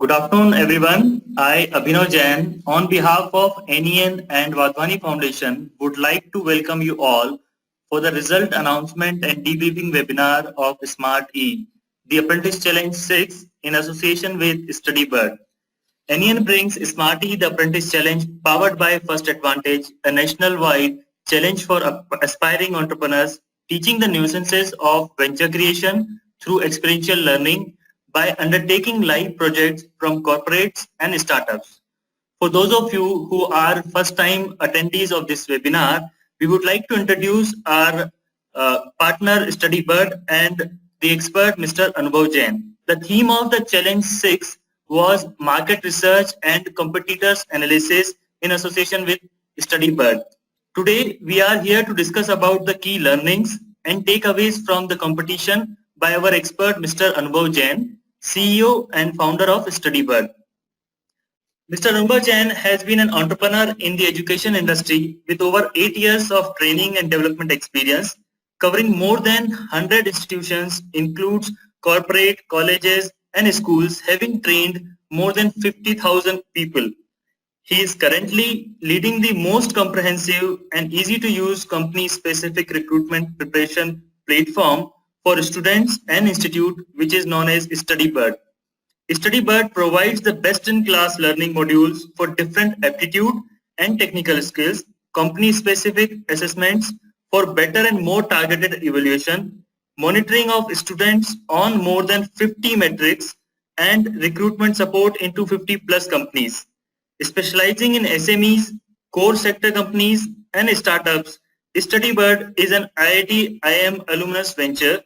Good afternoon, everyone. I, Abhinav Jain, on behalf of NEN and Wadhwani Foundation, would like to welcome you all for the result announcement and debriefing webinar of Smart E, the Apprentice Challenge 6 in association with StudyBird. NEN brings Smart E, the Apprentice Challenge, powered by First Advantage, a national-wide challenge for aspiring entrepreneurs, teaching the nuances of venture creation through experiential learning by undertaking live projects from corporates and startups. For those of you who are first-time attendees of this webinar, we would like to introduce our partner StudyBird and the expert Mr. Anubhav Jain. The theme of the Challenge 6 was market research and competitors analysis in association with StudyBird. Today, we are here to discuss about the key learnings and takeaways from the competition by our expert Mr. Anubhav Jain, CEO and founder of StudyBird. Mr. Anubhav Jain has been an entrepreneur in the education industry with over 8 years of training and development experience, covering more than 100 institutions, includes corporate, colleges and schools, having trained more than 50,000 people. He is currently leading the most comprehensive and easy to use company specific recruitment preparation platform for students and institute, which is known as StudyBird. StudyBird provides the best-in-class learning modules for different aptitude and technical skills, company-specific assessments for better and more targeted evaluation, monitoring of students on more than 50 metrics, and recruitment support into 50 plus companies. Specializing in SMEs, core sector companies, and startups, StudyBird is an IIT IM alumnus venture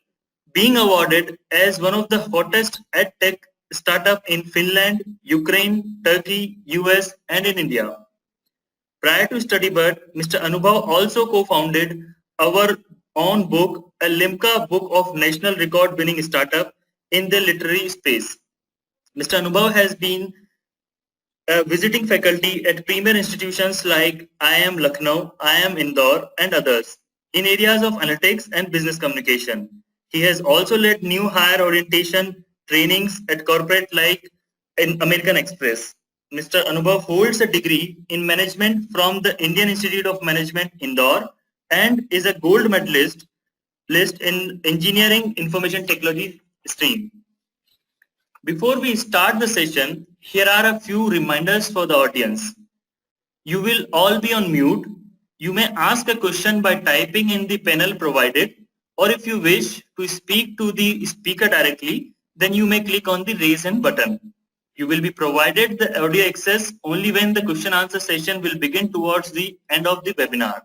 being awarded as one of the hottest EdTech startup in Finland, Ukraine, Turkey, US, and in India. Prior to StudyBird, Mr. Anubhav also co-founded our own book, a Limca book of national record winning startup in the literary space. Mr. Anubhav has been a visiting faculty at premier institutions like IIM Lucknow, IIM Indore, and others in areas of analytics and business communication. He has also led new hire orientation trainings at corporate like in American Express. Mr. Anubhav holds a degree in management from the Indian Institute of Management Indore and is a gold medalist list in engineering information technology stream. Before we start the session, here are a few reminders for the audience. You will all be on mute. You may ask a question by typing in the panel provided, or if you wish to speak to the speaker directly, then you may click on the raise hand button. You will be provided the audio access only when the question answer session will begin towards the end of the webinar.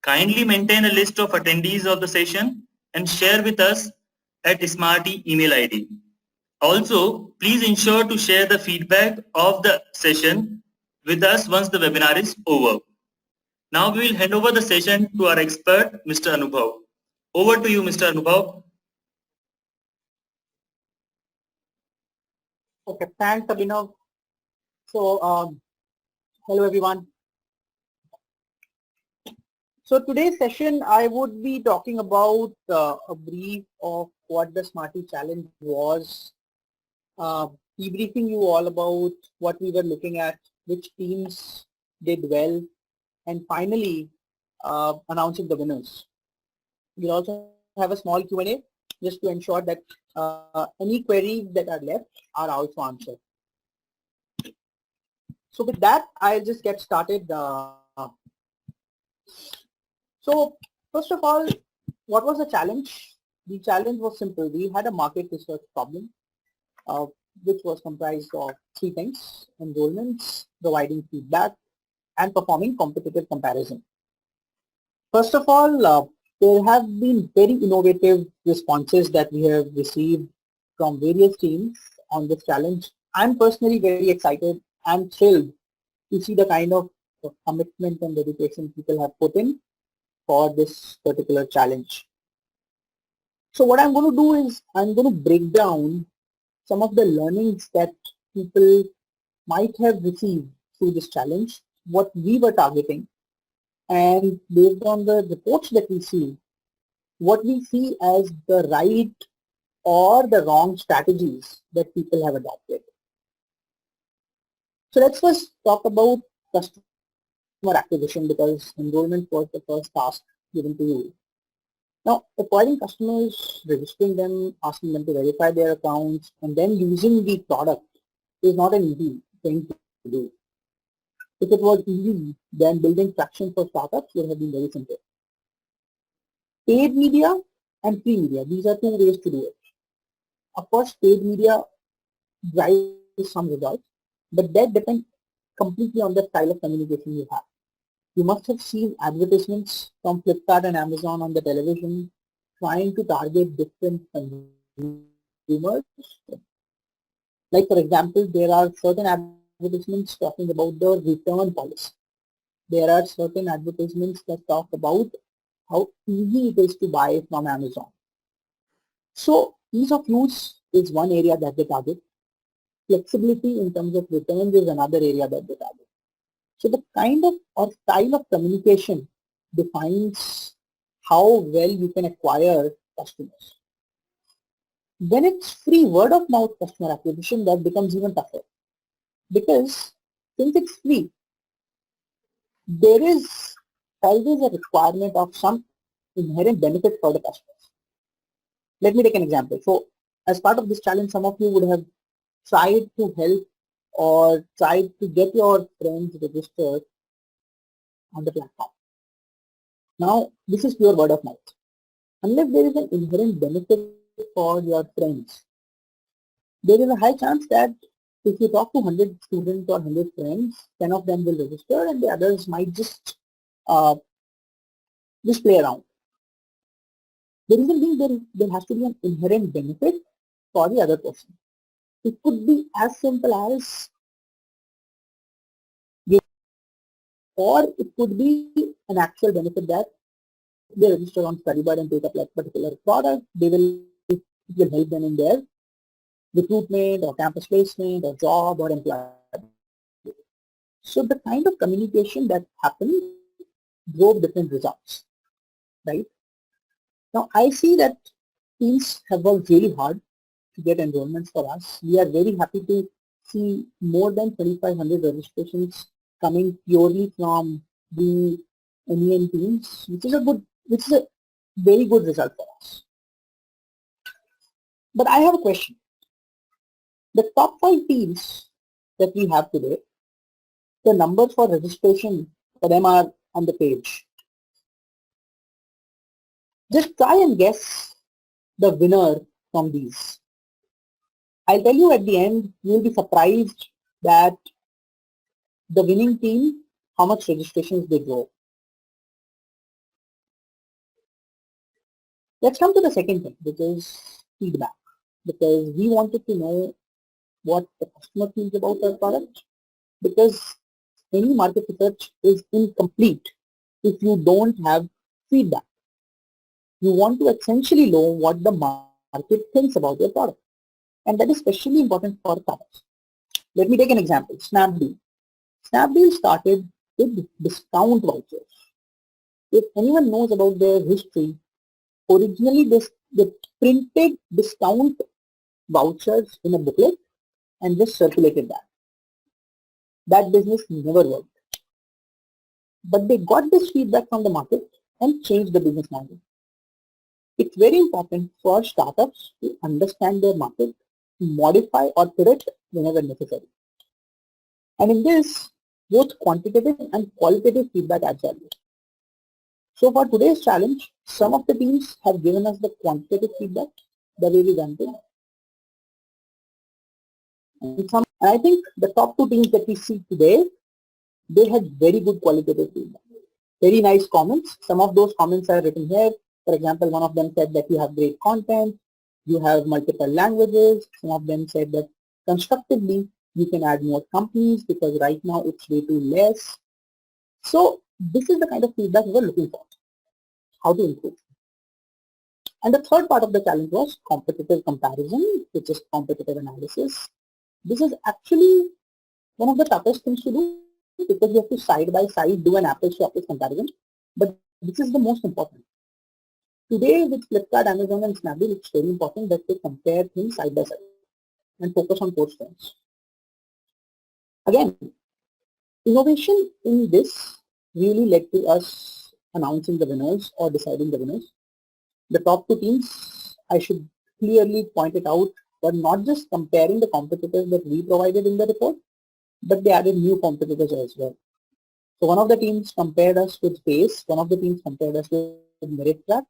Kindly maintain a list of attendees of the session and share with us at Smarty email ID. Also, please ensure to share the feedback of the session with us once the webinar is over. Now we will hand over the session to our expert, Mr. Anubhav. Over to you, Mr. Anubhav. Okay, thanks, Abhinav. So, hello everyone. So today's session, I would be talking about a brief of what the Smarty Challenge was, debriefing you all about what we were looking at, which teams did well, and finally announcing the winners. We'll also have a small Q&A just to ensure that any queries that are left are also answered. So with that, I'll just get started. So first of all, what was the challenge? The challenge was simple. We had a market research problem, which was comprised of three things: enrollments, providing feedback, and performing competitive comparison. First of all, there have been very innovative responses that we have received from various teams on this challenge. I'm personally very excited and thrilled to see the kind of commitment and dedication people have put in for this particular challenge. So what I'm going to do is I'm going to break down some of the learnings that people might have received through this challenge, what we were targeting, and based on the reports that we see, what we see as the right or the wrong strategies that people have adopted. So let's first talk about customer acquisition because enrollment was the first task given to you. Now, acquiring customers, registering them, asking them to verify their accounts, and then using the product is not an easy thing to do. If it was easy, then building traction for startups would have been very simple. Paid media and free media, these are two ways to do it. Of course, paid media drives some results, but that depends completely on the style of communication you have. You must have seen advertisements from Flipkart and Amazon on the television trying to target different consumers. Like for example, there are certain advertisements talking about the return policy. There are certain advertisements that talk about how easy it is to buy from Amazon. So ease of use is one area that they target. Flexibility in terms of returns is another area that they target. So the kind of or style of communication defines how well you can acquire customers. When it's free word of mouth customer acquisition, that becomes even tougher because since it's free, there is always a requirement of some inherent benefit for the customers. Let me take an example. So as part of this challenge, some of you would have tried to help or tried to get your friends registered on the platform. Now, this is pure word of mouth. Unless there is an inherent benefit for your friends, there is a high chance that if you talk to 100 students or 100 friends, 10 of them will register and the others might just play around. The reason being there has to be an inherent benefit for the other person. It could be as simple as or it could be an actual benefit that they register on StudyBud and take up that particular product. It will help them in their recruitment or campus placement or job or employment. So the kind of communication that happened drove different results, right? Now I see that teams have worked really hard to get enrollments for us. We are very happy to see more than 2,500 registrations coming purely from the NEN teams, which is a very good result for us. But I have a question. The top 5 teams that we have today, the numbers for registration for them are on the page. Just try and guess the winner from these. I'll tell you at the end, you'll be surprised that the winning team, how much registrations they drove. Let's come to the second thing, which is feedback. Because we wanted to know what the customer feels about our product. Because any market research is incomplete if you don't have feedback. You want to essentially know what the market thinks about your product. And that is especially important for startups. Let me take an example, Snapdeal. Snapdeal started with discount vouchers. If anyone knows about their history, originally they printed discount vouchers in a booklet and just circulated that. That business never worked. But they got this feedback from the market and changed the business model. It's very important for startups to understand their market, modify or pivot whenever necessary. And in this, both quantitative and qualitative feedback adds value. So for today's challenge, some of the teams have given us the quantitative feedback, the way we went it. And I think the top 2 teams that we see today, they had very good qualitative feedback. Very nice comments. Some of those comments are written here. For example, one of them said that you have great content, you have multiple languages. Some of them said that constructively you can add more companies because right now it's way too less. So this is the kind of feedback we were looking for, how to improve. And the third part of the challenge was competitive comparison, which is competitive analysis. This is actually one of the toughest things to do because you have to side by side do an apples to apples comparison. But this is the most important. Today with Flipkart, Amazon and Snapdeal, it's very important that they compare things side by side and focus on core strengths. Again, innovation in this really led to us announcing the winners or deciding the winners. The top two teams, I should clearly point it out, were not just comparing the competitors that we provided in the report, but they added new competitors as well. So one of the teams compared us with Pace, one of the teams compared us with Meritcraft,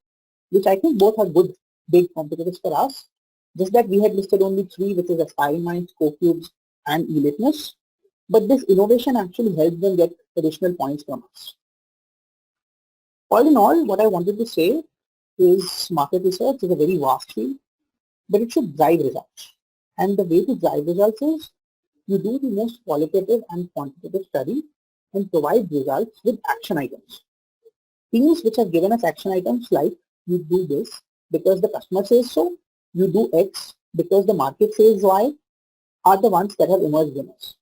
which I think both are good big competitors for us. Just that we had listed only three, which is Aspiring Minds, CoCubes, and eLitmus. But this innovation actually helped them get additional points from us. All in all, what I wanted to say is market research is a very vast field, but it should drive results. And the way to drive results is you do the most qualitative and quantitative study and provide results with action items. Teams which have given us action items like you do this because the customer says so, you do X because the market says Y, are the ones that have emerged winners.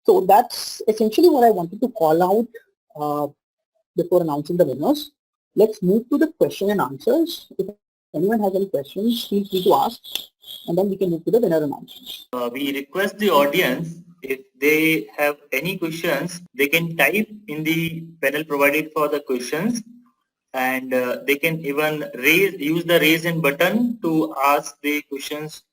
So that's essentially what I wanted to call out before announcing the winners. Let's move to the question and answers. If anyone has any questions, feel free to ask, and then we can move to the winner announcements. We request the audience, if they have any questions, they can type in the panel provided for the questions, and they can even use the raise hand button to ask the questions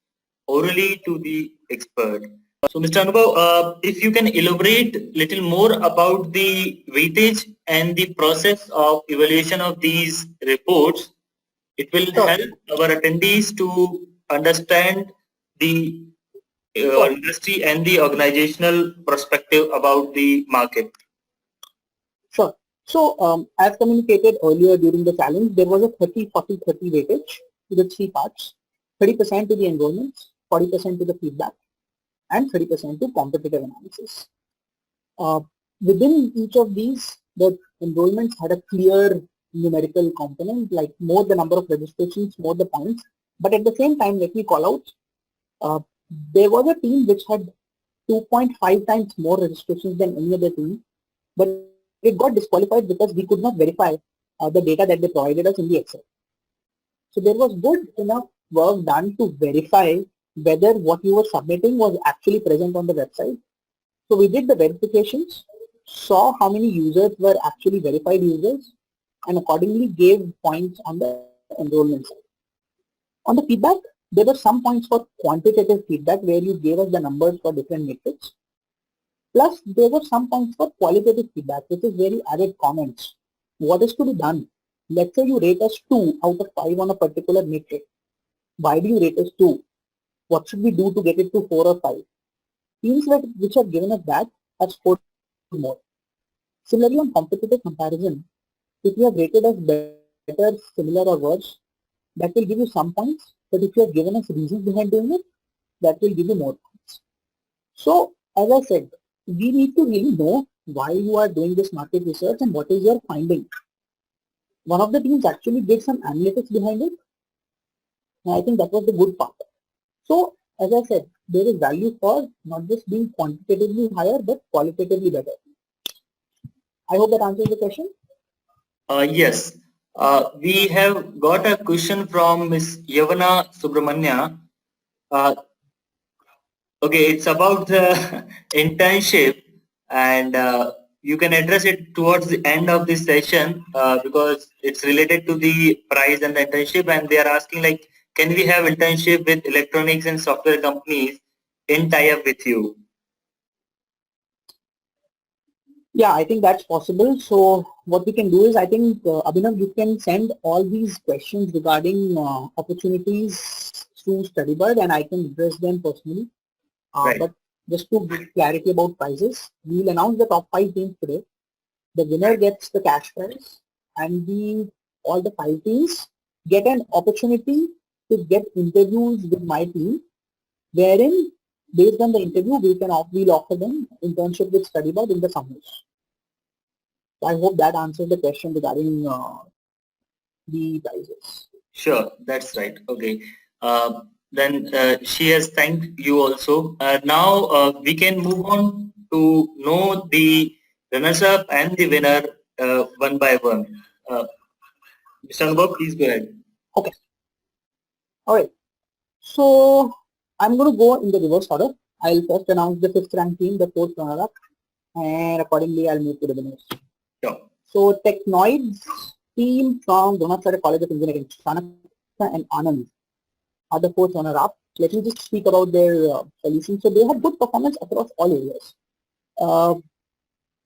orally to the expert. So Mr. Anubhav, if you can elaborate little more about the weightage and the process of evaluation of these reports, it will help our attendees to understand the industry and the organizational perspective about the market. Sure. So as communicated earlier during the challenge, there was a 30-40-30 weightage to the three parts, 30% to the enrollments, 40% to the feedback, and 30% to competitive analysis. Within each of these, the enrollments had a clear numerical component, like more the number of registrations, more the points. But at the same time, let me call out, there was a team which had 2.5 times more registrations than any other team, but it got disqualified because we could not verify the data that they provided us in the Excel. So there was good enough work done to verify whether what you were submitting was actually present on the website. So we did the verifications, saw how many users were actually verified users, and accordingly gave points on the enrollment side. On the feedback, there were some points for quantitative feedback where you gave us the numbers for different metrics. Plus, there were some points for qualitative feedback, which is very added comments. What is to be done? Let's say you rate us 2 out of 5 on a particular metric. Why do you rate us 2? What should we do to get it to 4 or 5? Teams which have given us that have scored more. Similarly, on competitive comparison, if you have rated us better, similar or worse, that will give you some points. But if you have given us reasons behind doing it, that will give you more points. So, as I said, we need to really know why you are doing this market research and what is your finding. One of the teams actually did some analytics behind it, and I think that was the good part. So, as I said, there is value for not just being quantitatively higher, but qualitatively better. I hope that answers the question. Yes. We have got a question from Ms. Yavana Subramanya. Okay, it's about the internship, and you can address it towards the end of this session because it's related to the price and the internship, and they are asking like, can we have internship with electronics and software companies in tie-up with you? Yeah, I think that's possible. So what we can do is, I think, Abhinav, you can send all these questions regarding opportunities through StudyBird, and I can address them personally. Right. But just to give clarity about prizes, we will announce the top 5 teams today. The winner gets the cash prize, and all the 5 teams get an opportunity to get interviews with my team, wherein based on the interview we'll offer them internship with StudyBird in the summers. So I hope that answers the question regarding the prizes. Sure, that's right. Okay. Then she has thanked you also. Now we can move on to know the runners-up and the winner one by one. Mr. Anubhav, please go ahead. Okay. All right. So I'm going to go in the reverse order. I'll first announce the 5th ranked team, the 4th runner-up, and accordingly I'll move to the winners. Sure. So Technoids team from Dronacharya College of Engineering, Chanakya and Anand are the 4th runner-up. Let me just speak about their solution. So they had good performance across all areas.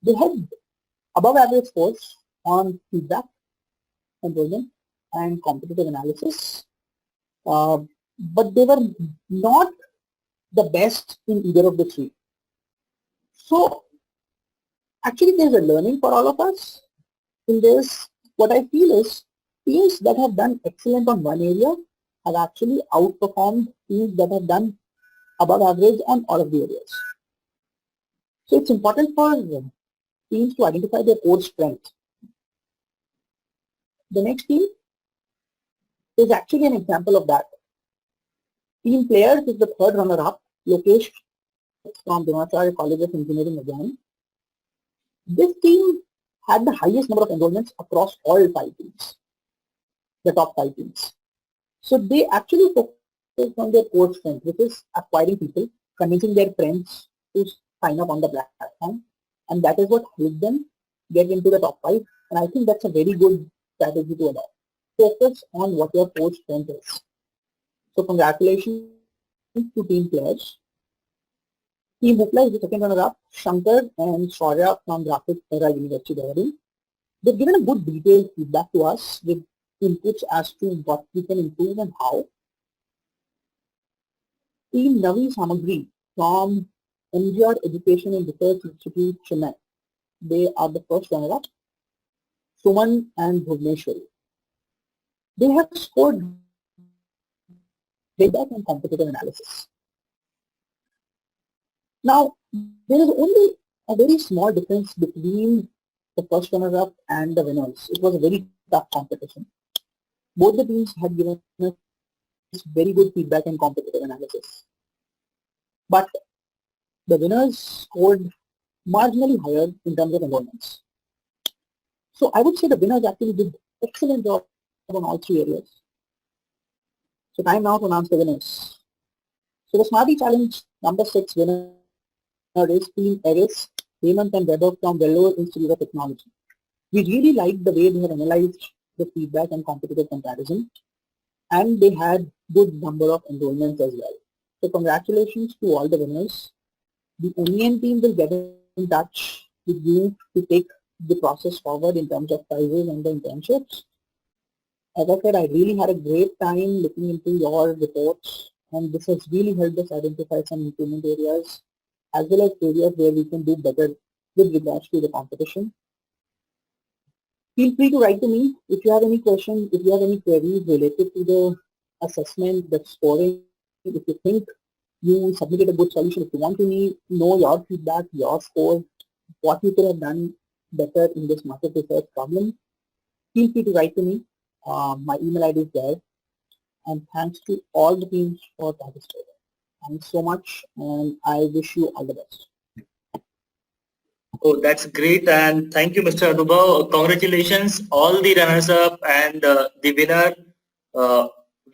They had above average scores on feedback, conversion, and competitive analysis. But they were not the best in either of the three. So actually there's a learning for all of us in this. What I feel is teams that have done excellent on one area have actually outperformed teams that have done above average on all of the areas. So it's important for teams to identify their core strengths. The next team is actually an example of that. Team Players is the 3rd runner-up, Lokesh from Dronacharya College of Engineering again. This team had the highest number of enrollments across all 5 teams, the top 5 teams. So they actually focused on their core strength, which is acquiring people, convincing their friends to sign up on the platform, and that is what helped them get into the top 5. And I think that's a very good strategy to adopt. Focus on what your core strength is. So congratulations to Team Players. Team Hoopla is the 2nd runner-up, Shankar and Shaurya from Graphic Era University, Dehradun. They've given a good detailed feedback to us with inputs as to what we can improve and how. Team Navi Samagri from MGR Education and Research Institute, Chennai. They are the 1st runner-up, Suman and Bhuvneshwari. They have scored feedback and competitive analysis. Now, there is only a very small difference between the 1st runner-up and the winners. It was a very tough competition. Both the teams had given us very good feedback and competitive analysis. But the winners scored marginally higher in terms of enrollments. So I would say the winners actually did excellent job on all 3 areas. So time now to announce the winners. So the Smarty Challenge number 6 winner is Team Eris, Hemant and Weber from Vellore Institute of Technology. We really liked the way they had analyzed the feedback and competitive comparison, and they had good number of enrollments as well. So congratulations to all the winners. The Onion team will get in touch with you to take the process forward in terms of prizes and the internships. As I said, I really had a great time looking into your reports, and this has really helped us identify some improvement areas as well as areas where we can do better with regards to the competition. Feel free to write to me if you have any questions, if you have any queries related to the assessment, the scoring, if you think you submitted a good solution, if you want to know your feedback, your score, what you could have done better in this market research problem, feel free to write to me. My email ID is there. And thanks to all the teams for participating. Thanks so much, and I wish you all the best. Oh, that's great, and thank you, Mr. Anubhav. Congratulations, all the runners-up and the winner.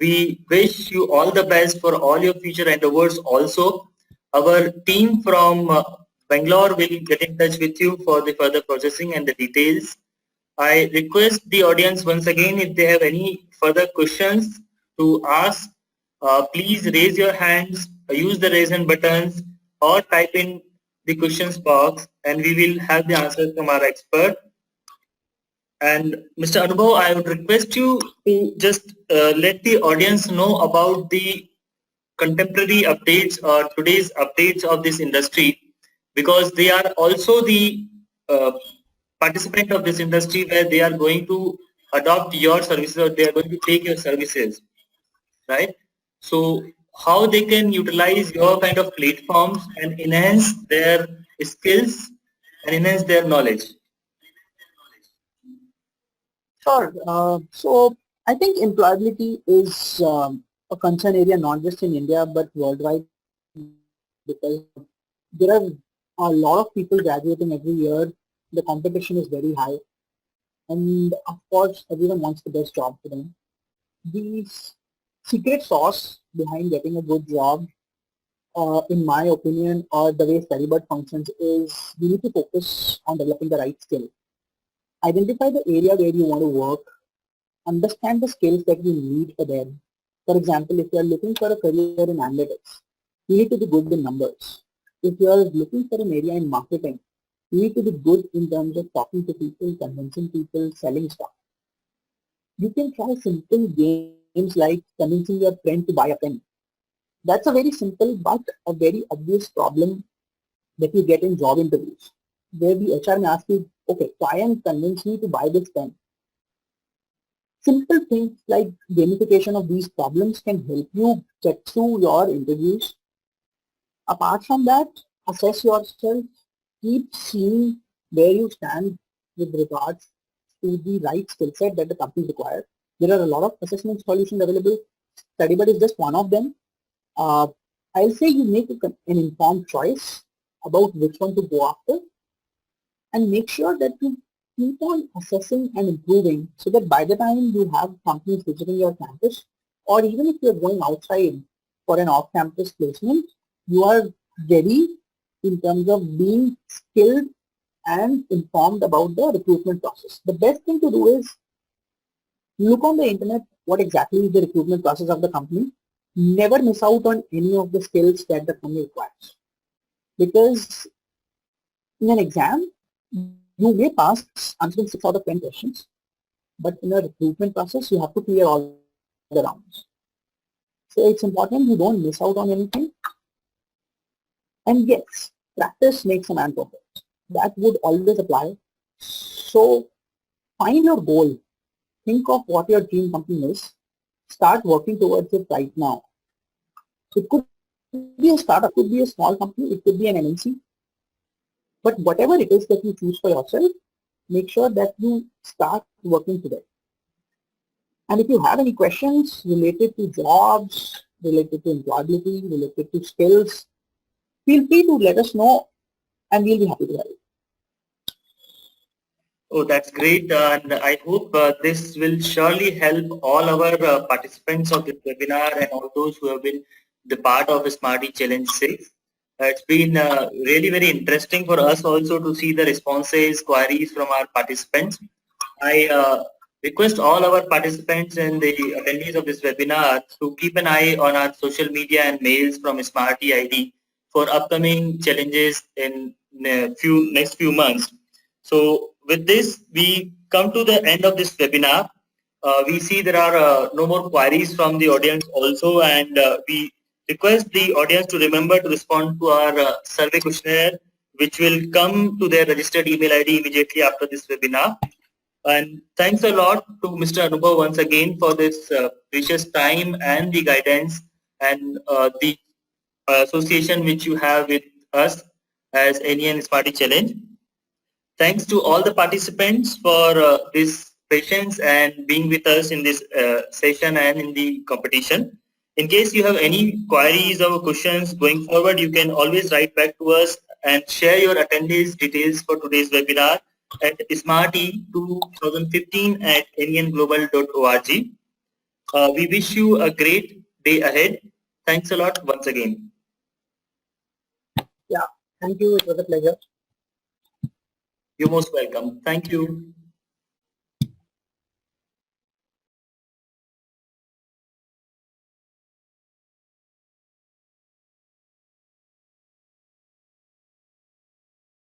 We wish you all the best for all your future endeavors also. Our team from Bangalore will get in touch with you for the further processing and the details. I request the audience once again, if they have any further questions to ask, please raise your hands, use the raise hand buttons, or type in the questions box, and we will have the answers from our expert. And Mr. Anubhav, I would request you to just let the audience know about the contemporary updates or today's updates of this industry, because they are also the participant of this industry where they are going to adopt your services or they are going to take your services, right? So how they can utilize your kind of platforms and enhance their skills and enhance their knowledge. Sure. So I think employability is a concern area not just in India but worldwide, because there are a lot of people graduating every year. The competition is very high, and of course everyone wants the best job for them. The secret sauce behind getting a good job in my opinion, or the way StudyBird functions is you need to focus on developing the right skill. Identify the area where you want to work, understand the skills that you need for them. For example, if you are looking for a career in analytics, you need to be good in numbers. If you are looking for an area in marketing, you need to be good in terms of talking to people, convincing people, selling stuff. You can try simple games like convincing your friend to buy a pen. That's a very simple but a very obvious problem that you get in job interviews, where the HR may ask you, okay, try and convince me to buy this pen. Simple things like gamification of these problems can help you get through your interviews. Apart from that, assess yourself, keep seeing where you stand with regards to the right skill set that the company requires. There are a lot of assessment solutions available. StudyBird is just one of them. I'll say you make an informed choice about which one to go after, and make sure that you keep on assessing and improving so that by the time you have companies visiting your campus, or even if you're going outside for an off-campus placement, you are ready in terms of being skilled and informed about the recruitment process. The best thing to do is look on the internet what exactly is the recruitment process of the company. Never miss out on any of the skills that the company requires. Because in an exam, you may pass answering 6 out of 10 questions, but in a recruitment process, you have to clear all the rounds. So it's important you don't miss out on anything. And yes, practice makes a man perfect. That would always apply. So find your goal. Think of what your dream company is. Start working towards it right now. It could be a startup, it could be a small company, it could be an MNC. But whatever it is that you choose for yourself, make sure that you start working today. And if you have any questions related to jobs, related to employability, related to skills, feel free to let us know and we'll be happy to help. Oh, that's great. And I hope this will surely help all our participants of this webinar and all those who have been the part of Smarty Challenge 6. It's been really very interesting for us also to see the responses, queries from our participants. I request all our participants and the attendees of this webinar to keep an eye on our social media and mails from Smarty ID for upcoming challenges in next few months. So with this, we come to the end of this webinar. We see there are no more queries from the audience also, and we request the audience to remember to respond to our survey questionnaire, which will come to their registered email ID immediately after this webinar. And thanks a lot to Mr. Anubhav once again for this precious time and the guidance and the association which you have with us as NEN Smarty Challenge. Thanks to all the participants for this patience and being with us in this session and in the competition. In case you have any queries or questions going forward, you can always write back to us and share your attendees details for today's webinar at smarty2015@nenglobal.org. We wish you a great day ahead. Thanks a lot once again. Yeah, thank you. It was a pleasure. You're most welcome. Thank you.